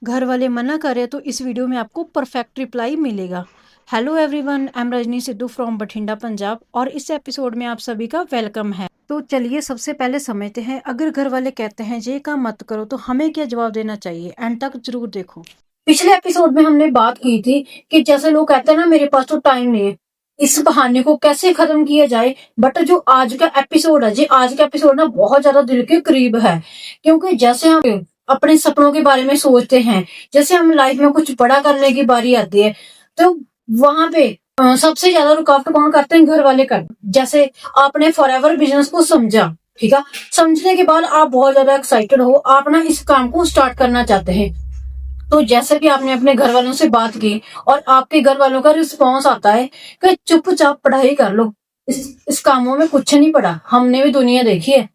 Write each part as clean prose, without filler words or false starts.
घर वाले मना करें तो इस वीडियो में आपको परफेक्ट रिप्लाई मिलेगा। Hello everyone, I am Rajni Sidhu from Bathinda Punjab और इस एपिसोड में आप सभी का वेलकम है। तो चलिए सबसे पहले समझते हैं, अगर घर वाले कहते हैं ये काम मत करो तो हमें क्या जवाब देना चाहिए। एंड तक जरूर देखो। पिछले एपिसोड में हमने बात की थी कि जैसे लोग कहते हैं ना, मेरे पास तो टाइम नहीं है, इस बहाने को कैसे खत्म किया जाए। बट जो आज का एपिसोड है जी, आज का एपिसोड ना बहुत ज्यादा दिल के करीब है, क्योंकि जैसे हम अपने सपनों के बारे में सोचते हैं, जैसे हम लाइफ में कुछ बड़ा करने की बारी आती है, तो वहां पे सबसे ज्यादा रुकावट कौन करते हैं? घर वाले करते हैं। जैसे आपने फॉरएवर बिजनेस को समझा, ठीक है, समझने के बाद आप बहुत ज्यादा एक्साइटेड हो, आप ना इस काम को स्टार्ट करना चाहते हैं। तो जैसे कि आपने अपने घर वालों से बात की और आपके घर वालों का रिस्पॉन्स आता है कि चुपचाप पढ़ाई कर लो, इस कामों में कुछ नहीं पड़ा, हमने भी दुनिया देखी है।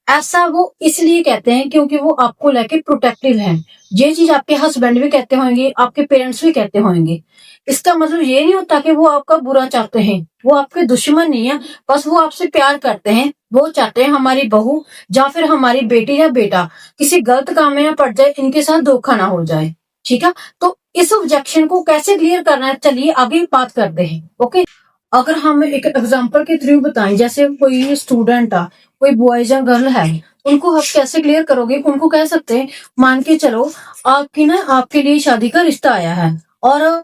ऐसा वो इसलिए कहते हैं क्योंकि वो आपको लेके प्रोटेक्टिव हैं। ये चीज आपके हस्बैंड भी कहते होंगे, आपके पेरेंट्स भी कहते होंगे। इसका मतलब ये नहीं होता कि वो आपका बुरा चाहते हैं, वो आपके दुश्मन नहीं है, बस वो आपसे प्यार करते हैं। वो चाहते हैं हमारी बहू या फिर हमारी बेटी या बेटा किसी गलत काम में ना पड़ जाए, इनके साथ धोखा ना हो जाए। ठीक है, तो इस ऑब्जेक्शन को कैसे क्लियर करना है, चलिए आगे बात करते हैं। ओके, अगर हम एक एग्जांपल के थ्रू बताएं, जैसे कोई स्टूडेंट है, कोई बॉयज या गर्ल है, उनको आप कैसे क्लियर करोगे? उनको कह सकते हैं, मान के चलो आपकी ना, आपके लिए शादी का रिश्ता आया है, और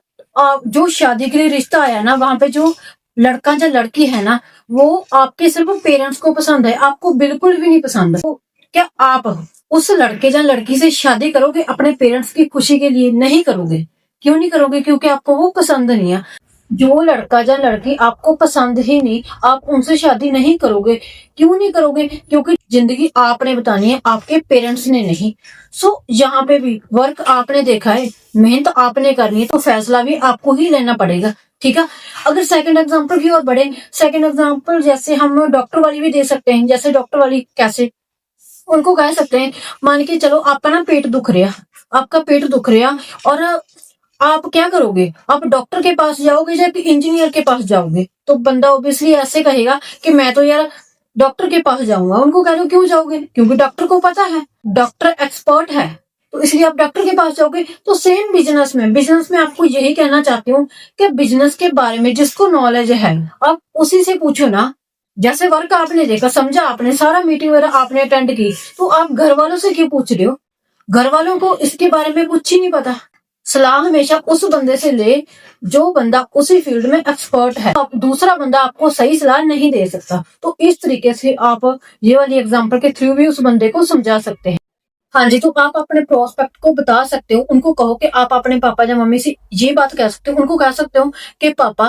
जो शादी के लिए रिश्ता आया है ना, वहां पे जो लड़का या लड़की है ना, वो आपके सिर्फ पेरेंट्स को पसंद है, आपको बिल्कुल भी नहीं पसंद। तो क्या आप उस लड़के या लड़की से शादी करोगे? अपने पेरेंट्स की खुशी के लिए नहीं करोगे। क्यों नहीं करोगे? क्योंकि आपको वो पसंद नहीं है। जो लड़का या लड़की आपको पसंद ही नहीं, आप उनसे शादी नहीं करोगे। क्यों नहीं करोगे? क्योंकि जिंदगी आपने बतानी है, आपके पेरेंट्स ने नहीं। सो यहाँ पे भी वर्क आपने देखा है, मेहनत आपने करनी है, तो फैसला भी आपको ही लेना पड़ेगा। ठीक है, अगर सेकंड एग्जांपल की ओर बढ़े, सेकंड एग्जांपल जैसे हम डॉक्टर वाली भी दे सकते हैं। जैसे डॉक्टर वाली कैसे, उनको कह सकते हैं, मान के चलो आपका ना पेट दुख रहा, आपका पेट दुख रहा, और आप क्या करोगे? आप डॉक्टर के पास जाओगे या इंजीनियर के पास जाओगे? तो बंदा ऑब्वियसली ऐसे कहेगा कि मैं तो यार डॉक्टर के पास जाऊंगा। उनको कह दो क्यों जाओगे? क्योंकि डॉक्टर को पता है, डॉक्टर एक्सपर्ट है, तो इसलिए आप डॉक्टर के पास जाओगे। तो सेम बिजनेस में आपको यही कहना चाहती हूँ कि बिजनेस के बारे में जिसको नॉलेज है, आप उसी से पूछो ना। जैसे वर्क आपने देखा, समझा, आपने सारा मीटिंग वगैरह आपने अटेंड की, तो आप घर वालों से क्यों पूछ रहे हो? घर वालों को इसके बारे में कुछ ही नहीं पता। सलाह हमेशा उस बंदे से ले जो बंदा उसी फील्ड में एक्सपर्ट है। आप दूसरा बंदा आपको सही सलाह नहीं दे सकता। तो इस तरीके से आप ये वाली एग्जांपल के थ्रू भी उस बंदे को समझा सकते हैं। हाँ जी, तो आप अपने प्रोस्पेक्ट को बता सकते हो। उनको कहो कि आप अपने पापा या मम्मी से ये बात कह सकते हो। उनको कह सकते हो कि पापा,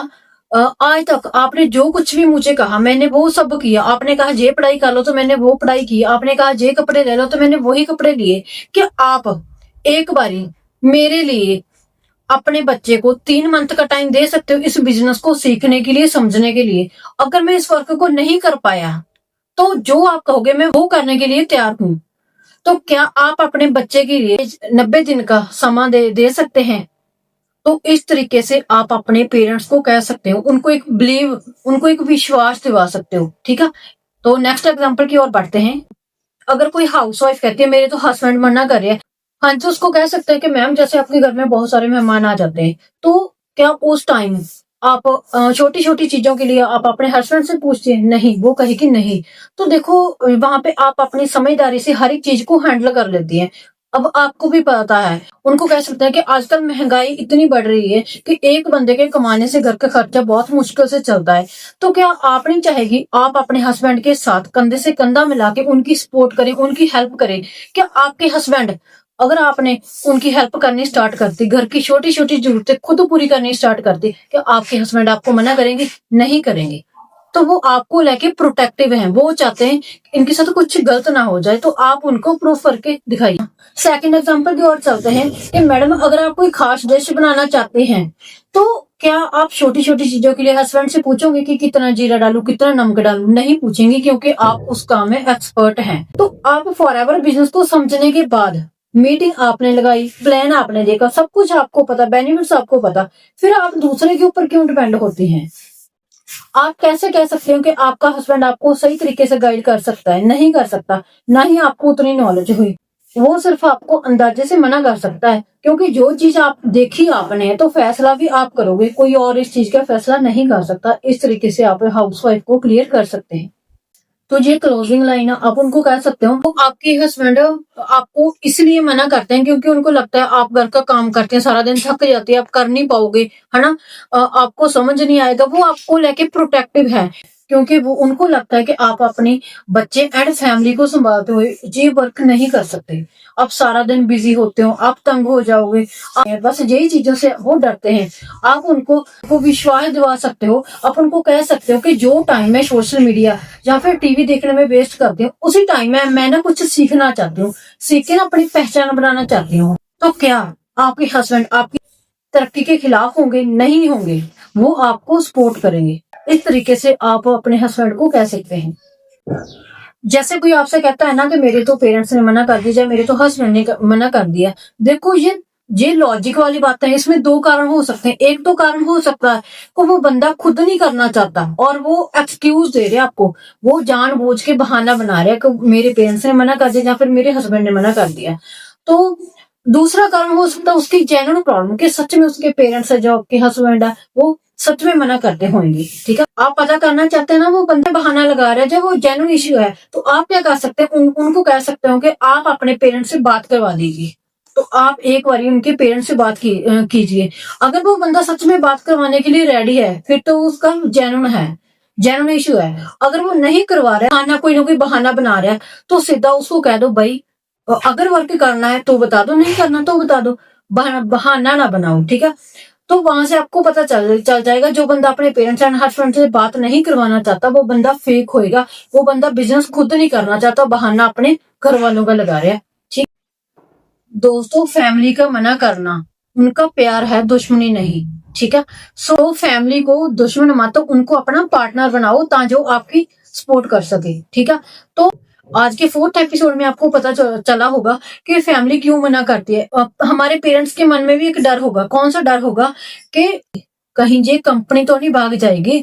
आज तक आपने जो कुछ भी मुझे कहा, मैंने वो सब किया। आपने कहा ये पढ़ाई कर लो, तो मैंने वो पढ़ाई की। आपने कहा ये कपड़े ले लो, तो मैंने वही कपड़े लिए। कि आप एक बारी मेरे लिए अपने बच्चे को 3 मंथ का टाइम दे सकते हो इस बिजनेस को सीखने के लिए, समझने के लिए। अगर मैं इस वर्क को नहीं कर पाया, तो जो आप कहोगे मैं वो करने के लिए तैयार हूँ। तो क्या आप अपने बच्चे के लिए 90 दिन का समा दे सकते हैं? तो इस तरीके से आप अपने पेरेंट्स को कह सकते हो, उनको एक विश्वास दिवा सकते हो। ठीक है, तो नेक्स्ट एग्जांपल की ओर बढ़ते हैं। अगर कोई हाउसवाइफ कहती है मेरे तो हस्बैंड मना कर रहे हैं, हाँ जी, उसको कह सकते हैं कि मैम, जैसे आपके घर में बहुत सारे मेहमान आ जाते हैं, तो क्या उस टाइम आप छोटी छोटी चीजों के लिए आप अपने हस्बैंड से पूछते हैं? नहीं, वो कहेगी नहीं। तो देखो, वहां पे आप अपनी समझदारी से हर एक चीज को हैंडल कर लेती हैं। अब आपको भी पता है, उनको कह सकते हैं कि आजकल महंगाई इतनी बढ़ रही है कि एक बंदे के कमाने से घर का खर्चा बहुत मुश्किल से चलता है। तो क्या आप नहीं चाहेगी आप अपने हस्बैंड के साथ कंधे से कंधा मिला के उनकी सपोर्ट करें, उनकी हेल्प करें? क्या आपके हस्बैंड, अगर आपने उनकी हेल्प करनी स्टार्ट कर दी, घर की छोटी छोटी जरूरतें खुद पूरी करनी स्टार्ट कर दी, क्या आपके हस्बैंड आपको मना करेंगे? नहीं करेंगे। तो वो आपको लेके प्रोटेक्टिव हैं, वो चाहते हैं कि इनके साथ कुछ गलत ना हो जाए, तो आप उनको प्रूफ करके दिखाइए। सेकंड एग्जांपल की ओर चलते हैं कि मैडम, अगर आप कोई खास डिश बनाना चाहते हैं, तो क्या आप छोटी छोटी चीजों के लिए हस्बैंड से पूछोगे कि कितना जीरा डालूं, कितना नमक डालूं? नहीं पूछेंगे, क्योंकि आप उस काम में एक्सपर्ट हैं। तो आप फॉरएवर बिजनेस को समझने के बाद मीटिंग आपने लगाई, प्लान आपने देखा, सब कुछ आपको पता, बेनिफिट्स आपको पता, फिर आप दूसरे के ऊपर क्यों डिपेंड होती हैं? आप कैसे कह सकते हो कि आपका हस्बैंड आपको सही तरीके से गाइड कर सकता है? नहीं कर सकता, ना ही आपको उतनी नॉलेज हुई। वो सिर्फ आपको अंदाजे से मना कर सकता है, क्योंकि जो चीज आप देखी आपने तो फैसला भी आप करोगे, कोई और इस चीज का फैसला नहीं कर सकता। इस तरीके से आप हाउसवाइफ को क्लियर कर सकते हैं। तो ये क्लोजिंग लाइन है, आप उनको कह सकते हो। तो आपके हस्बैंड आपको इसलिए मना करते हैं क्योंकि उनको लगता है आप घर का काम करते हैं, सारा दिन थक जाते हैं, आप कर नहीं पाओगे, है ना, आपको समझ नहीं आएगा। वो आपको लेके प्रोटेक्टिव है, क्योंकि वो उनको लगता है कि आप अपने बच्चे एंड फैमिली को संभालते हुए ये वर्क नहीं कर सकते। आप सारा दिन बिजी होते हो, आप तंग हो जाओगे, बस यही चीजों से वो डरते हैं। आप उनको विश्वास दिला सकते हो, आप उनको कह सकते हो कि जो टाइम है सोशल मीडिया या फिर टीवी देखने में वेस्ट करती हूँ, उसी टाइम में मैं ना कुछ सीखना चाहती हूँ, सीख के ना अपनी पहचान बनाना चाहती हूँ। तो क्या आपके हस्बैंड आपकी तरक्की के खिलाफ होंगे? नहीं होंगे, वो आपको सपोर्ट करेंगे। इस तरीके से आप अपने हस्बैंड को कह सकते हैं। जैसे कोई आपसे कहता है ना कि मेरे तो पेरेंट्स ने मना कर दिया, मेरे तो हस्बैंड ने मना कर दिया। देखो ये लॉजिक वाली बात है। इसमें दो कारण हो सकते हैं। एक तो कारण हो सकता है कि वो बंदा खुद नहीं करना चाहता और वो एक्सक्यूज दे रहे आपको, वो जानबूझ के बहाना बना रहे हैं कि मेरे पेरेंट्स ने मना कर दिया या फिर मेरे हस्बैंड ने मना कर दिया। तो दूसरा कारण हो सकता है उसकी जेन्युइन प्रॉब्लम, कि सच में उसके पेरेंट्स है, जो आपके हस्बैंड है, वो सच में मना करते होंगे। ठीक है, आप पता करना चाहते हैं ना वो बंदा बहाना लगा रहा है, जब वो जेन्युइन इश्यू है, तो आप क्या कर सकते हैं, उनको कह सकते हो कि आप अपने पेरेंट्स से बात करवा दीजिए। तो आप एक बार उनके पेरेंट्स से बात कीजिए। अगर वो बंदा सच में बात करवाने के लिए रेडी है, फिर तो उसका जेन्युइन है, जेन्युइन इश्यू है। अगर वो नहीं करवा रहा है, ना कोई बहाना बना रहा है, तो सीधा उसको कह दो, भाई अगर वर्क करना है तो बता दो, नहीं करना तो बता दो, बहाना ना बनाओ। ठीक है, तो वहां से आपको पता चल जाएगा जो बंदा अपने पेरेंट्स एंड हस्बैंड से बात नहीं करवाना चाहता, वो बंदा फेक होएगा, वो बंदा बिजनेस खुद नहीं करना चाहता, बहाना अपने घर वालों का लगा रहा है। ठीक दोस्तों, फैमिली का मना करना उनका प्यार है, दुश्मनी नहीं। ठीक है, सो फैमिली को दुश्मन मत, उनको अपना पार्टनर बनाओ ताकि जो आपकी सपोर्ट कर सके। ठीक है, तो आज के 4th एपिसोड में आपको पता चला होगा कि फैमिली क्यों मना करती है। हमारे पेरेंट्स के मन में भी एक डर होगा। कौन सा डर होगा? कि कहीं ये कंपनी तो नहीं भाग जाएगी।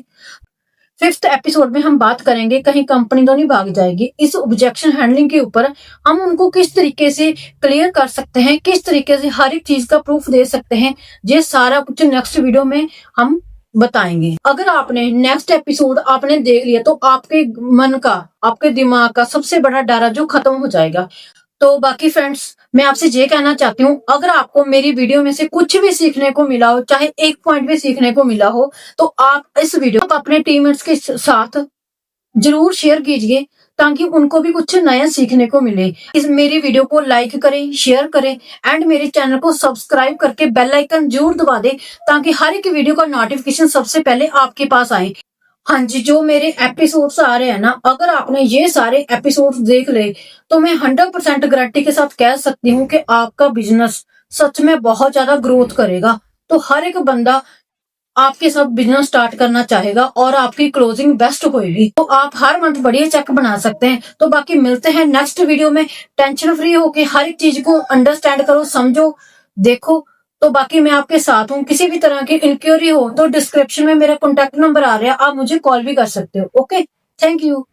5th एपिसोड में हम बात करेंगे कहीं कंपनी तो नहीं भाग जाएगी। इस ऑब्जेक्शन हैंडलिंग के ऊपर हम उनको किस तरीके से क्लियर कर सकते हैं, किस तरीके से हर एक चीज का प्रूफ दे सकते हैं, ये सारा कुछ नेक्स्ट वीडियो में हम बताएंगे। अगर आपने नेक्स्ट एपिसोड आपने देख लिया तो आपके मन का, आपके दिमाग का सबसे बड़ा डर जो खत्म हो जाएगा। तो बाकी फ्रेंड्स, मैं आपसे ये कहना चाहती हूँ, अगर आपको मेरी वीडियो में से कुछ भी सीखने को मिला हो, चाहे एक पॉइंट भी सीखने को मिला हो, तो आप इस वीडियो आप अपने टीममेट्स के साथ जरूर शेयर कीजिए ताकि उनको भी कुछ नया सीखने को मिले। इस मेरी वीडियो को लाइक करें, शेयर करें एंड मेरे चैनल को सब्सक्राइब करके बेल आइकन जरूर दबा दें ताकि हर एक वीडियो का नोटिफिकेशन सबसे पहले आपके पास आए। हाँ जी, जो मेरे एपिसोड्स आ रहे हैं ना, अगर आपने ये सारे एपिसोड्स देख ले तो मैं 100% गारंटी के साथ कह सकती हूँ कि आपका बिजनेस सच में बहुत ज्यादा ग्रोथ करेगा। तो हर एक बंदा आपके साथ बिजनेस स्टार्ट करना चाहेगा और आपकी क्लोजिंग बेस्ट होएगी। तो आप हर मंथ बढ़िया चेक बना सकते हैं। तो बाकी मिलते हैं नेक्स्ट वीडियो में। टेंशन फ्री होके हर एक चीज को अंडरस्टैंड करो, समझो, देखो। तो बाकी मैं आपके साथ हूँ। किसी भी तरह की इंक्वायरी हो तो डिस्क्रिप्शन में मेरा कॉन्टेक्ट नंबर आ रहा है, आप मुझे कॉल भी कर सकते हो। Okay, thank you.